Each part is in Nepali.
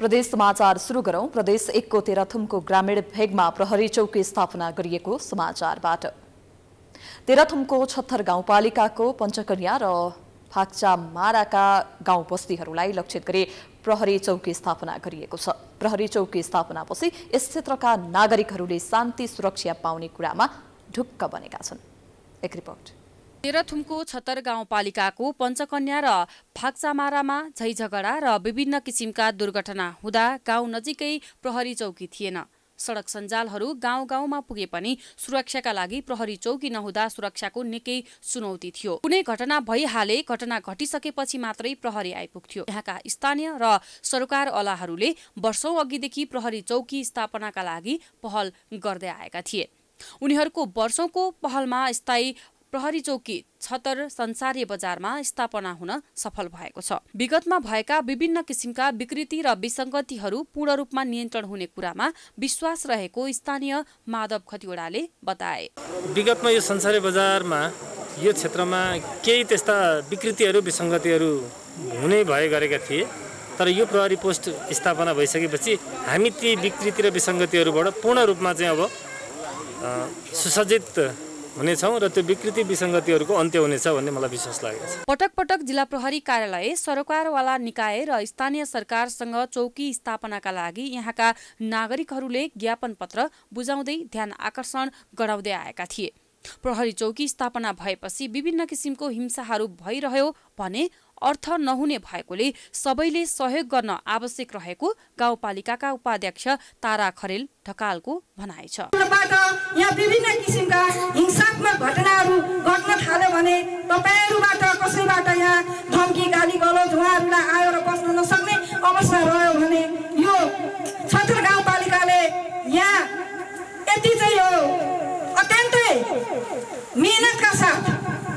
प्रदेश समाचार सुरु गरौं। प्रदेश 1 को तेह्रथुमको ग्रामीण भेगमा प्रहरी चौकी स्थापना गरिएको समाचारबाट। तेह्रथुमको छत्थर गाउँपालिकाको पञ्चकन्या र फाक्चामाराका गाउँ बस्तीहरूलाई लक्षित गरी प्रहरी चौकी स्थापना गरिएको छ। प्रहरी चौकी स्थापनापछि यस क्षेत्रका नागरिकहरूले शान्ति सुरक्षा पाउने कुरामा ढुक्क बनेका छन्। एक रिपोर्ट। तेह्रथुमको छत्तर गाउँपालिकाको पञ्चकन्या र फाक्चामारामा झैझगडा र विभिन्न किसिमका दुर्घटना हुँदा गाउँ नजिकै प्रहरी चौकी थिएन। सडक सञ्जालहरू गाउँ गाउँमा पुगे पनि सुरक्षाका लागि प्रहरी चौकी नहुँदा सुरक्षाको निकै चुनौती थियो। कुनै घटना भइहाले घटना घटिसकेपछि मात्रै प्रहरी आइपुग्थ्यो। यहाँका स्थानीय र सरकारवालाहरूले वर्षौं अघिदेखि प्रहरी चौकी स्थापनाका लागि पहल गर्दै आएका थिए। उनीहरूको वर्षौंको पहलमा स्थायी प्रहरी चौकी छत्तर संसारी बजारमा स्थापना हुन सफल भएको छ। विगतमा भएका विभिन्न किसिमका विकृति र विसङ्गतिहरू पूर्ण रूपमा नियन्त्रण हुने कुरामा विश्वास रहेको स्थानीय माधव खतिवडाले बताए। विगतमा यो संसारी बजारमा यो क्षेत्रमा केही त्यस्ता विकृतिहरू विसङ्गतिहरू हुने भए गरेका थिए, तर यो प्रहरी पोस्ट स्थापना भइसकेपछि हामी ती विकृति र विसङ्गतिहरूबाट पूर्ण रूपमा चाहिँ अब सुसज्जित हुनेछौँ र त्यो विकृति विसङ्गतिहरूको अन्त्य हुनेछ भन्ने मलाई विश्वास लागेको छ। पटक पटक जिल्ला प्रहरी कार्यालय, सरकारवाला निकाय र स्थानीय सरकारसँग चौकी स्थापनाका लागि यहाँका नागरिकहरूले ज्ञापन पत्र बुझाउँदै ध्यान आकर्षण गराउँदै आएका थिए। प्रहरी चौकी स्थापना भएपछि विभिन्न किसिमको हिंसाहरू भइरह्यो भने अर्थ नहुने भएकोले सबैले सहयोग गर्न आवश्यक रहेको गाउँपालिकाका उपाध्यक्ष तारा खरेल ढकालको भनाइ छ। यहाँ विभिन्न किसिमका हिंसात्मक घटनाहरू घट्न थाल्यो भने तपाईहरुबाट कसैबाट यहाँ धम्की गाली गलौज उहाँहरूलाई आयो र बस्न नसक्ने अवस्था रह्यो भने यो छत्तर गाउँपालिकाले यहाँ यति चाहिँ हो अत्यन्तै मेहनतका साथ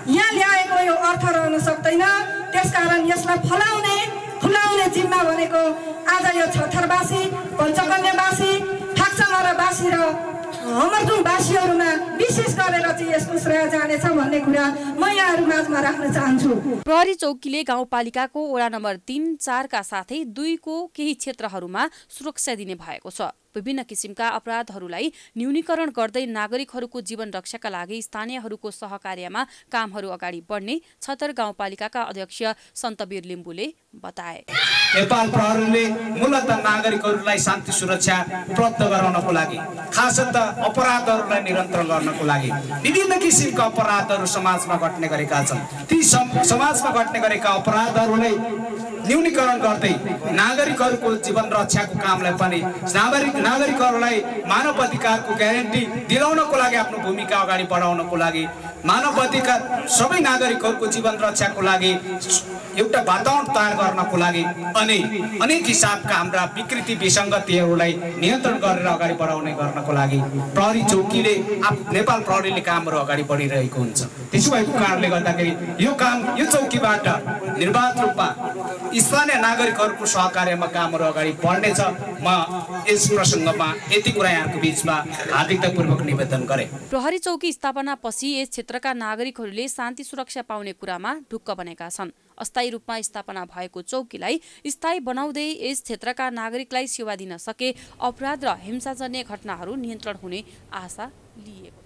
यहाँ ल्याएको यो अर्थ रहन सक्दैन। त्यसकारण यसलाई फुलाउने जिम्मा भनेको आज यो छत्थरवासी, पञ्चकन्यावासी, फाक्चामारावासी र हमरजुङवासीहरूमा विशेष गरेर चाहिँ यसको श्रेय जानेछ भन्ने कुरा म यहाँहरू माझमा राख्न चाहन्छु। प्रहरी चौकीले गाउँपालिकाको वडा नम्बर 3, 4 का साथै 2 को केही क्षेत्रहरूमा सुरक्षा दिने भएको छ। विभिन्न किसिमका अपराधहरूलाई न्यूनीकरण गर्दै नागरिकहरूको जीवन रक्षाका लागि स्थानीयहरूको सहकार्यमा कामहरू अगाडि बढ्ने छत्तर गाउँपालिकाका अध्यक्ष सन्तवीर लिम्बुले बताए। नेपाल प्रहरीले मूलतः नागरिकहरूलाई शान्ति सुरक्षा उपलब्ध गराउनको लागि, खासतः अपराधहरूलाई नियन्त्रण गर्नको लागि विभिन्न किसिमका अपराधहरू समाजमा घट्ने गरेका छन्। ती समाजमा घट्ने गरेका अपराधहरूलाई न्यूनीकरण गर्दै नागरिकहरूको जीवन रक्षाको कामलाई पनि नागरिकहरूलाई मानव अधिकारको ग्यारेन्टी दिलाउनको लागि आफ्नो भूमिका अगाडि बढाउनको लागि मानव अधिकार सबै नागरिकहरूको जीवन रक्षाको लागि एउटा वातावरण तयार गर्नको लागि अनेक हिसाबका हाम्रा विकृति विसङ्गतिहरूलाई नियन्त्रण गरेर अगाडि बढाउने गर्नको लागि प्रहरी चौकीले नेपाल प्रहरीले कामहरू अगाडि बढिरहेको हुन्छ। त्यसो भएको कारणले गर्दाखेरि यो चौकीबाट निर्वाध रूपमा स्थानीय नागरिकहरूको सहकार्यमा कामहरू अगाडि बढ्नेछ। म यस प्रसङ्गमा यति कुरा यहाँको बीचमा हार्दिकतापूर्वक निवेदन गरे। प्रहरी चौकी स्थापनापछि यस क्षेत्रका नागरिकहरूले शान्ति सुरक्षा पाउने कुरामा ढुक्क बनेका छन्। अस्थायी रूपमा स्थापना भएको चौकीलाई स्थायी बनाउँदै यस क्षेत्रका नागरिकलाई सेवा दिन सके अपराध र हिंसाजन्य घटनाहरू नियन्त्रण हुने आशा लिएको।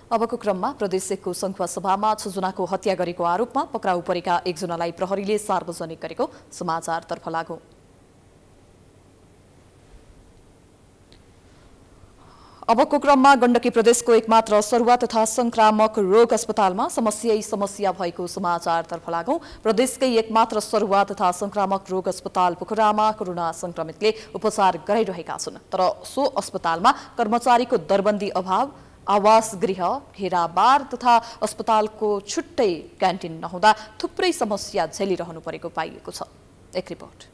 अबको क्रममा प्रदेश 1 को संखुवा सभामा 6 जनाको हत्या गरेको आरोपमा पक्राउ परेका 1 जनालाई प्रहरीले सार्वजनिक गरेको समाचारतर्फ लागौं। अबको क्रममा गण्डकी प्रदेशको एकमात्र सरुवा तथा संक्रामक रोग अस्पतालमा समस्या भएको समाचारतर्फ लागौं। प्रदेशकै एकमात्र सरुवा तथा संक्रामक रोग अस्पताल पोखरामा कोरोना संक्रमितले उपचार गराइरहेका छन्, तर सो अस्पतालमा कर्मचारीको दरबन्दी अभाव, आवास गृह, घेराबार तथा अस्पतालको छुट्टै क्यान्टिन नहुँदा थुप्रै समस्या झेलिरहनु परेको पाइएको छ। एक रिपोर्ट।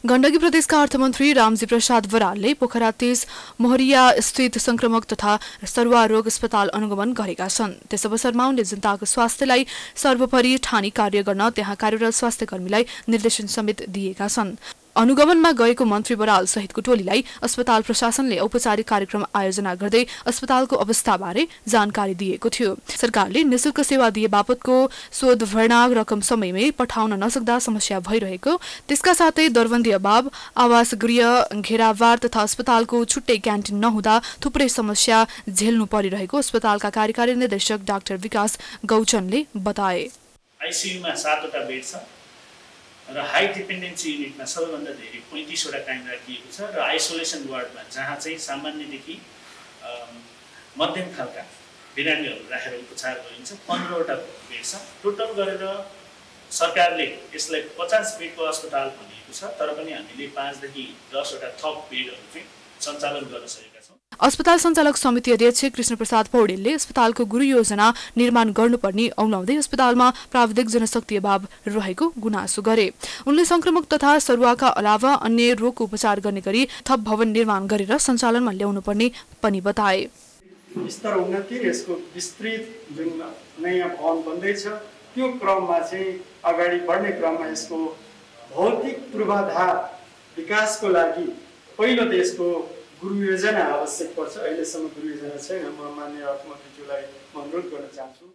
गण्डकी प्रदेशका अर्थमन्त्री रामजी प्रसाद बरालले पोखरा 30 मोहरिया स्थित संक्रमक तथा सरुवा रोग अस्पताल अनुगमन गरेका छन्। त्यस अवसरमा उनले जनताको स्वास्थ्यलाई सर्वोपरि ठानी कार्य गर्न त्यहाँ कार्यरत स्वास्थ्य कर्मीलाई निर्देशन समेत दिएका छन्। अनुगमनमा गएको मन्त्री बराल सहितको टोलीलाई अस्पताल प्रशासनले औपचारिक कार्यक्रम आयोजना गर्दै अस्पतालको अवस्थाबारे जानकारी दिएको थियो। सरकारले निशुल्क सेवा दिए बापतको शोधभर्ना रकम समयमै पठाउन नसक्दा समस्या भइरहेको, त्यसका साथै दरबन्दी अभाव, आवास गृह घेराबार तथा अस्पतालको छुट्टै क्यान्टिन नहुँदा थुप्रै समस्या झेल्नु परिरहेको अस्पतालका कार्यकारी निर्देशक डाक्टर विकास गौचनले बताए। आइसियुमा 7 वटा बेड छ र हाई डिपेन्डेन्सी युनिटमा सबैभन्दा धेरै 35 वटा कायम राखिएको छ र आइसोलेसन वार्डमा जहाँ चाहिँ सामान्यदेखि मध्यम खालका बिरामीहरू राखेर उपचार गरिन्छ 15 वटा बेड छ। टोटल गरेर सरकारले यसलाई 50 बेडको अस्पताल भनिएको छ, तर पनि हामीले 5 देखि 10 वटा थप बेडहरू चाहिँ सञ्चालन गर्न सकेका छौँ। अस्पताल सञ्चालक समिति अध्यक्ष कृष्णप्रसाद पौडेलले अस्पतालको गुरु योजना निर्माण गर्नुपर्ने औलाउँदै अस्पतालमा प्राविधिक जनशक्ति अभाव रहेको गुनासो गरे। उनले संक्रमक तथा सरुवाका अलावा अन्य रोगको उपचार गर्ने गरी थप भवन निर्माण गरेर सञ्चालनमा ल्याउनुपर्ने पनि बताए। स्तर उन्नति र यसको विस्तृत जुन नयाँ भवन बन्दैछ त्यो क्रममा चाहिँ अगाडि बढ्ने क्रममा यसको भौतिक पूर्वाधार विकासको लागि पहिलो त यसको गुरु योजना आवश्यक पर्छ। अहिलेसम्म गुरु योजना छैन। म माननीय अर्थमन्त्रीज्यूलाई अनुरोध गर्न चाहन्छु।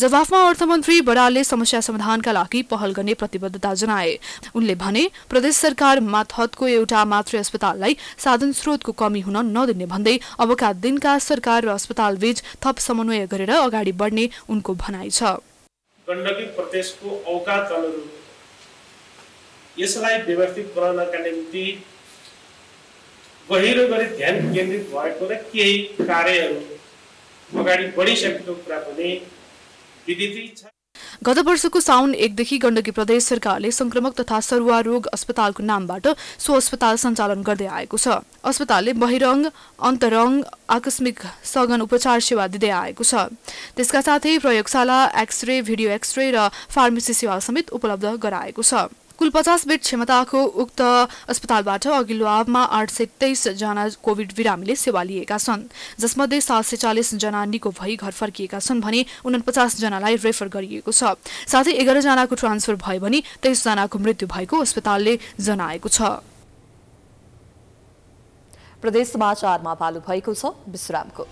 जवाफमा अर्थमन्त्री बरालले समस्या समाधानका लागि पहल गर्ने प्रतिबद्धता जनाए। उनले भने प्रदेश सरकार मातहतको एउटा मातृ अस्पताललाई साधन स्रोतको कमी हुन नदिने भन्दै अबका दिनका सरकार र अस्पताल बीच थप समन्वय गरेर अगाडि बढ्ने उनको भनाइ छ। गण्डकी प्रदेशको औकात अनुरूप यसलाई व्यवस्थित बनाउनका निम्ति गहिरो गरी ध्यान केन्द्रित भएको र केही कार्यहरू अगाडि बढिसकेको कुरा पनि विदितै छ। गत वर्षको साउन 1 देखि गण्डकी प्रदेश सरकारले संक्रमक तथा सरुवा रोग अस्पतालको नामबाट सो अस्पताल सञ्चालन गर्दै आएको छ। अस्पतालले बहिरङ्ग, अन्तरङ्ग, आकस्मिक सघन उपचार सेवा दिँदै आएको छ। त्यसका साथै प्रयोगशाला, एक्सरे, भिडियो एक्सरे र फार्मेसी सेवा समेत उपलब्ध गराएको छ। कुल 50 बेड क्षमताको उक्त अस्पतालबाट अघिल्लो आवमा 823 जना कोभिड बिरामीले सेवा लिएका छन्, जसमध्ये 740 जना निको भई घर फर्किएका छन् भने 49 जनालाई रेफर गरिएको छ। साथै 11 जनाको ट्रान्सफर भयो भने 23 जनाको मृत्यु भएको अस्पतालले जनाएको छ। प्रदेश समाचारमा पालो भएको छ विश्रामको।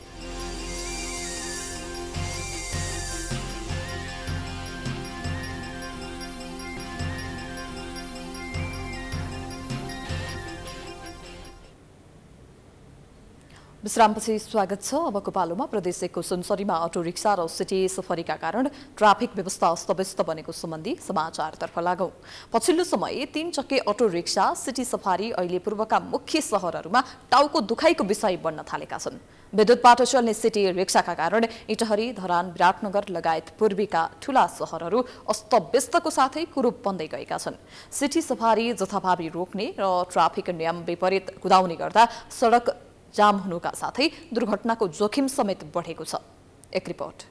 विश्रामपछि स्वागत छ। अबको पालोमा प्रदेश 1 को सुनसरीमा अटो रिक्सा र सिटी सफरीका कारण ट्राफिक व्यवस्था अस्तव्यस्त बनेको सम्बन्धी समाचारतर्फ लागौं। पछिल्लो समय 3 चक्के अटो रिक्सा, सिटी सफारी अहिले पूर्वका मुख्य शहरहरूमा टाउको दुखाइको विषय बन्न थालेका छन्। विद्युतबाट चल्ने सिटी रिक्साका कारण इटहरी, धरान, विराटनगर लगायत पूर्वीका ठूला शहरहरू अस्तव्यस्तको साथै कुरूप बन्दै गएका छन्। सिटी सफारी जथाभावी रोक्ने र ट्राफिक नियम विपरीत कुदाउने गर्दा सडक जाम हुनुका साथै दुर्घटनाको जोखिम समेत बढेको छ। एक रिपोर्ट।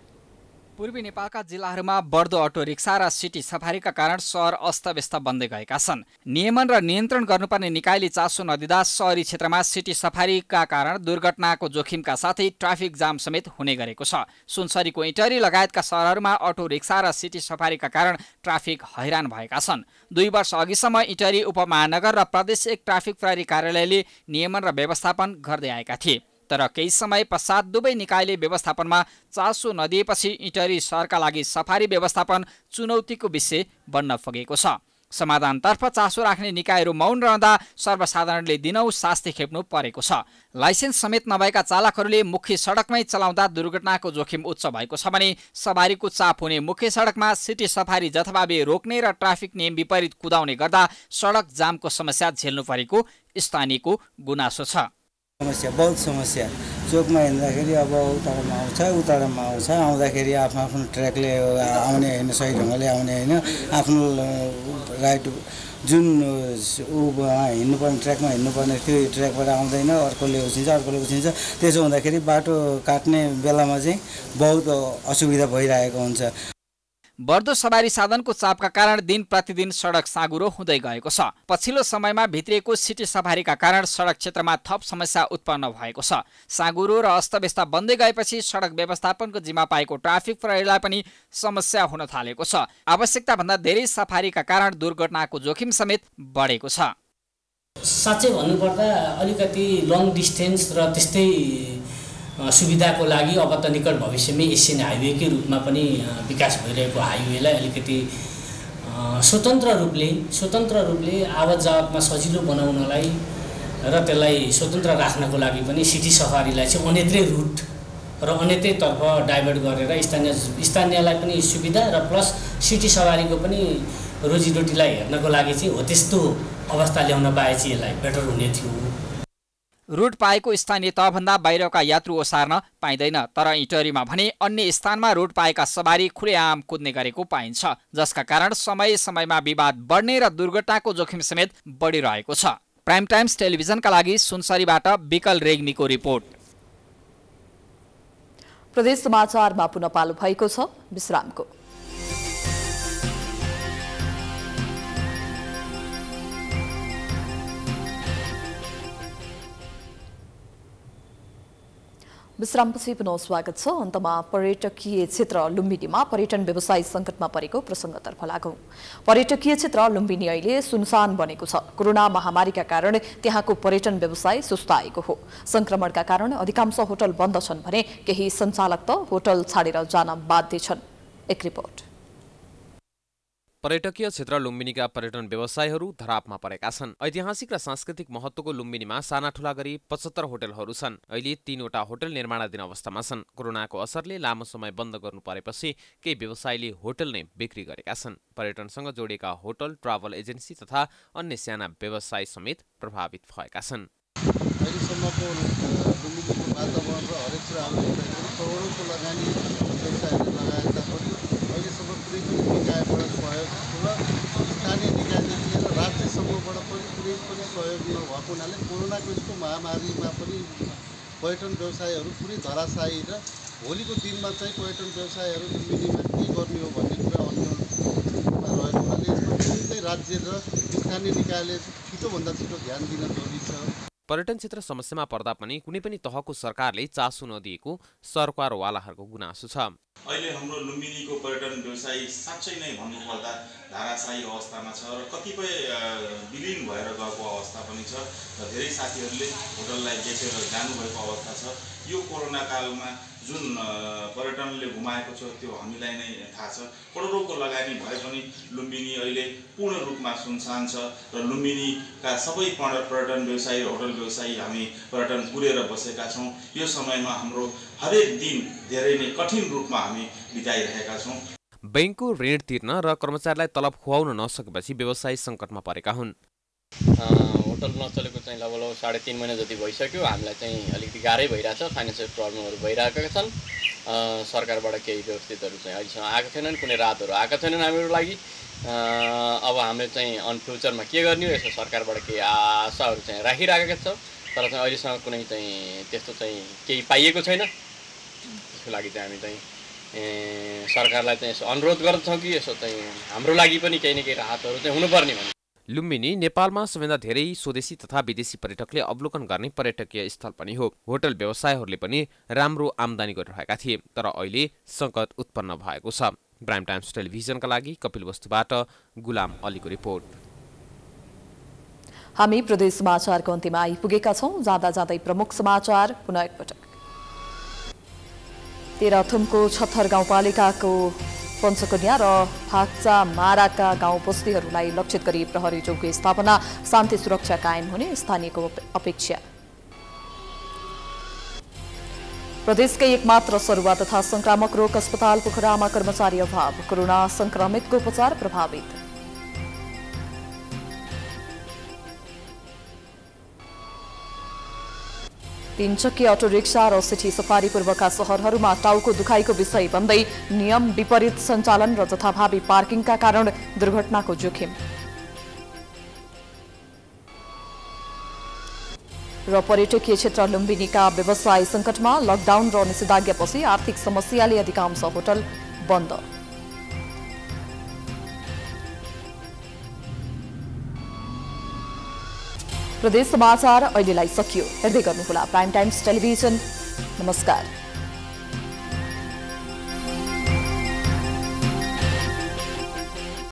पूर्वी नेपालका जिल्लाहरूमा बढ्दो अटो रिक्सा र सिटी सफारीका कारण शहर अस्तव्यस्त बन्दै गएका छन्। नियमन र नियन्त्रण गर्नुपर्ने निकायले चासो नदिँदा शहरी क्षेत्रमा सिटी सफारीका कारण दुर्घटनाको जोखिमका साथै ट्राफिक जाम समेत हुने गरेको छ। सुनसरीको इटहरी लगायतका शहरहरूमा अटो रिक्सा र सिटी सफारीका कारण ट्राफिक हैरान भएका छन्। 2 वर्ष अघिसम्म इटहरी उपमहानगर र प्रदेश 1 ट्राफिक प्रहरी कार्यालयले नियमन र व्यवस्थापन गर्दै आएका थिए, तर केही समय पश्चात दुवै निकायले व्यवस्थापनमा चासो नदिएपछि इटहरी शहरका लागि सफारी व्यवस्थापन चुनौतीको विषय बन्न पुगेको छ। समाधानतर्फ चासो राख्ने निकायहरू मौन रहँदा सर्वसाधारणले दिनौं शास्ति खेप्नु परेको छ। लाइसेन्स समेत नभएका चालकहरूले मुख्य सडकमै चलाउँदा दुर्घटनाको जोखिम उच्च भएको छ भने सवारीको चाप हुने मुख्य सडकमा सिटी सफारी जथाभावी रोक्ने र ट्राफिक नियम विपरीत कुदाउने गर्दा सडक जामको समस्या झेल्नु परेको स्थानीयको गुनासो छ। समस्या बहुत समस्या चोकमा हिँड्दाखेरि अब उतारमा आउँछ आउँदाखेरि आफ्नो ट्र्याकले आउने होइन, सही ढङ्गले आउने होइन, आफ्नो राइट जुन हिँड्नुपर्ने ट्र्याकमा हिँड्नुपर्ने त्यो ट्र्याकबाट आउँदैन, अर्कोले उछिन्छ। त्यसो हुँदाखेरि बाटो काट्ने बेलामा चाहिँ बहुत असुविधा भइरहेको हुन्छ। बढ्दो सवारी साधनको चापका कारण दिन प्रतिदिन सडक साँगुरो हुँदै गएको छ। पछिल्लो समयमा भित्रिएको सिटी सफारीका कारण सडक क्षेत्रमा थप समस्या उत्पन्न भएको छ। साँगुरो र अस्तव्यस्त बन्दै गएपछि सडक व्यवस्थापनको जिम्मा पाएको ट्राफिक प्रहरीलाई पनि समस्या हुन थालेको छ। आवश्यकता भन्दा धेरै सफारीका कारण दुर्घटनाको जोखिम समेत बढेको छ। साँच्चै भन्नुपर्दा अलिकति लङ डिस्टेन्स र त्यस्तै सुविधाको लागि अब त निकट भविष्यमै एसियन हाइवेकै रूपमा पनि विकास भइरहेको हाइवेलाई अलिकति स्वतन्त्र रूपले आवत जावतमा सजिलो बनाउनलाई र त्यसलाई स्वतन्त्र राख्नको लागि पनि सिटी सफारीलाई चाहिँ अन्यत्रै रुट र अन्यत्रैतर्फ डाइभर्ट गरेर स्थानीयलाई पनि सुविधा र प्लस सिटी सवारीको पनि रोजीरोटीलाई हेर्नको लागि चाहिँ हो त्यस्तो अवस्था ल्याउन पाए चाहिँ यसलाई बेटर हुने थियो। रुट पाएको स्थानीय तहभन्दा बाहिरका यात्रु ओसार्न पाइँदैन, तर इटहरीमा भने अन्य स्थानमा रुट पाएका सवारी खुलेआम कुद्ने गरेको पाइन्छ, जसका कारण समय समयमा विवाद बढ्ने र दुर्घटनाको जोखिम समेत बढिरहेको छ। प्राइम टाइम्स टेलिभिजनका लागि सुनसरीबाट विकल रेग्मीको रिपोर्ट। प्रदेश समाचारमा पुनः पालो भएको छ विश्रामको। विश्रामपछि पुनः स्वागत छ। अन्तमा पर्यटकीय क्षेत्र लुम्बिनीमा पर्यटन व्यवसाय संकटमा परेको प्रसङ्गतर्फ लागौं। पर्यटकीय क्षेत्र लुम्बिनी अहिले सुनसान बनेको छ। कोरोना महामारीका कारण त्यहाँको पर्यटन व्यवसाय सुस्ताएको हो। संक्रमणका कारण अधिकांश होटल बन्द छन् भने केही सञ्चालक त होटल छाडेर जान बाध्य छन्। एक रिपोर्ट। पर्यटकीय क्षेत्र लुम्बिनीका पर्यटन व्यवसायहरू धरापमा परेका छन्। ऐतिहासिक र सांस्कृतिक महत्त्वको लुम्बिनीमा साना ठूला गरी 75 होटलहरू छन्। अहिले 3वटा होटल निर्माणाधीन अवस्थामा छन्। कोरोनाको असरले लामो समय बन्द गर्नु परेपछि केही व्यवसायीले होटल नै बिक्री गरेका छन्। पर्यटनसँग जोडिएका होटल, ट्राभल एजेन्सी तथा अन्य साना व्यवसाय समेत प्रभावित भएका छन्। अहिलेसम्मको लुम्बिनीको वातावरण र हरेक कुरा करोडौँको लगानी व्यवसायहरूले लगाए तापनि अहिलेसम्म कुनै पनि निकायबाट सहयोग र स्थानीय निकायदेखि लिएर राज्यसम्मबाट पनि कुनै पनि सहयोग नभएको हुनाले कोरोनाको यस्तो महामारीमा पनि पर्यटन व्यवसायहरू पुरै धराशायी र भोलिको दिनमा चाहिँ पर्यटन व्यवसायहरू लुम्बिनीमा के गर्ने हो भन्ने कुरा अन्यलमा रहेको हुनाले यसमा कुनै चाहिँ राज्य र स्थानीय निकायले छिटोभन्दा छिटो ध्यान दिन जरुरी छ। पर्यटन क्षेत्र समस्यामा पर्दा पनि कुनै पनि तहको सरकारले चासो नदिएको सरकारवालाहरूको गुनासो छ। अहिले हाम्रो लुम्बिनीको पर्यटन व्यवसाय साँच्चै नै भन्नुपर्दा धाराशायी अवस्थामा छ र कतिपय विलीन भएर गएको अवस्था पनि छ र धेरै साथीहरूले होटललाई बेचेर जानुभएको अवस्था छ। यो कोरोना कालमा जुन पर्यटनले गुमाएको छ त्यो हामीलाई नै थाहा छ। करोडौँको लगानी भए पनि लुम्बिनी अहिले पूर्ण रूपमा सुनसान छ र लुम्बिनीका सबै पर्यटन व्यवसायी, होटल व्यवसायी हामी पर्यटन पुरेर बसेका छौँ। यो समयमा हाम्रो हरेक दिन धेरै नै कठिन रूपमा हामी बिताइरहेका छौँ। बैंकको ऋण तिर्न र कर्मचारीलाई तलब खुवाउन नसकेपछि व्यवसाय सङ्कटमा परेका हुन्। होटल नचलेको चाहिँ लगभग 3.5 महिना जति भइसक्यो। हामीलाई चाहिँ अलिकति गाह्रै भइरहेछ, फाइनेन्सियल प्रब्लमहरू भइरहेका छन्। सरकारबाट केही व्यवस्थितहरू चाहिँ अहिलेसम्म आएको छैनन्, कुनै राहतहरू आएका छैनन् हाम्रो लागि। अब हामीले चाहिँ अन फ्युचरमा के गर्ने हो यसो सरकारबाट केही आशाहरू चाहिँ राखिराखेका छौँ, तर चाहिँ अहिलेसम्म कुनै चाहिँ त्यस्तो चाहिँ केही पाइएको छैन। त्यसको लागि चाहिँ हामी चाहिँ सरकारलाई चाहिँ यसो अनुरोध गर्दछौँ कि यसो चाहिँ हाम्रो लागि पनि केही न केही राहतहरू चाहिँ हुनुपर्ने भन्ने। लुम्बिनी नेपालमा सबैभन्दा धेरै स्वदेशी तथा विदेशी पर्यटकले अवलोकन गर्ने पर्यटकीय स्थल पनि हो। होटल व्यवसायहरूले पनि राम्रो आम्दानी गरिरहेका थिए, तर अहिले सङ्कट उत्पन्न भएको छ। प्राइम टाइम्स टेलिभिजनका लागि कपिलवस्तुबाट गुलाम अलीको रिपोर्ट। हामी प्रदेश समाचारको अन्त्यमा आइपुगेका छौँ। जाँदा जाँदै प्रमुख समाचार पुनः एकपटक। तेह्रथुमको छत्थर गाउँपालिकाको पञ्चकन्या र फाक्चा माराका गाउँ बस्तीहरूलाई लक्षित गरी प्रहरी चौकी स्थापना, शान्ति सुरक्षा कायम हुने स्थानीयको अपेक्षा। प्रदेशकै एकमात्र सरुवा तथा संक्रामक रोग अस्पताल पोखरामा कर्मचारी अभाव, कोरोना संक्रमितको उपचार प्रभावित। तीन चक्किया अटो रिक्सा र सिटी सफारी पूर्वका शहरहरूमा टाउको दुखाइको विषय बन्दै नियम विपरीत सञ्चालन र जथाभावी पार्किङका कारण दुर्घटनाको जोखिम। र पर्यटकीय क्षेत्र लुम्बिनीका व्यवसाय सङ्कटमा, लकडाउन र निषेधाज्ञापछि आर्थिक समस्याले अधिकांश होटल बन्द। प्रदेश समाचार अहिलेलाई सकियो। हेर्दै गर्नुहोला प्राइम टाइम्स टेलिभिजन। नमस्कार।